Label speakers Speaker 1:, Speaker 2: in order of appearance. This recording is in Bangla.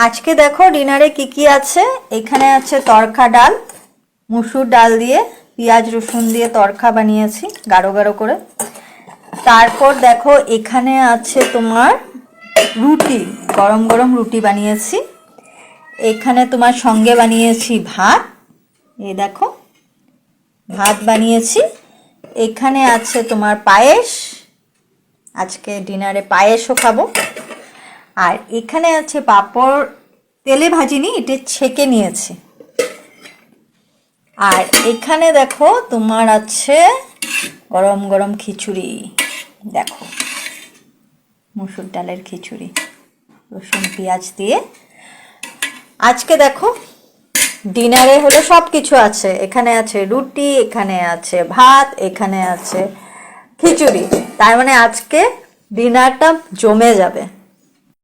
Speaker 1: আজকে দেখো ডিনারে কি কি আছে। এখানে আছে তরকা ডাল, মুসুর ডাল দিয়ে পেঁয়াজ রসুন দিয়ে তরকা বানিয়েছি গাঢ় গাঢ় করে। তারপর দেখো এখানে আছে তোমার রুটি, গরম গরম রুটি বানিয়েছি। এখানে তোমার সঙ্গে বানিয়েছি ভাত, এই দেখো ভাত বানিয়েছি। এখানে আছে তোমার পায়েস, আজকে ডিনারে পায়েসও খাবো। আর এখানে আছে পাঁপড়, তেলে ভাজিনি, এটা ছেঁকে নিয়েছি। আর এখানে দেখো তোমার আছে গরম গরম খিচুড়ি, দেখো মুসুর ডালের খিচুড়ি রসুন পেঁয়াজ দিয়ে। আজকে দেখো ডিনারে হলো সব কিছু আছে, এখানে আছে রুটি, এখানে আছে ভাত, এখানে আছে খিচুড়ি। তার মানে আজকে ডিনারটা জমে যাবে।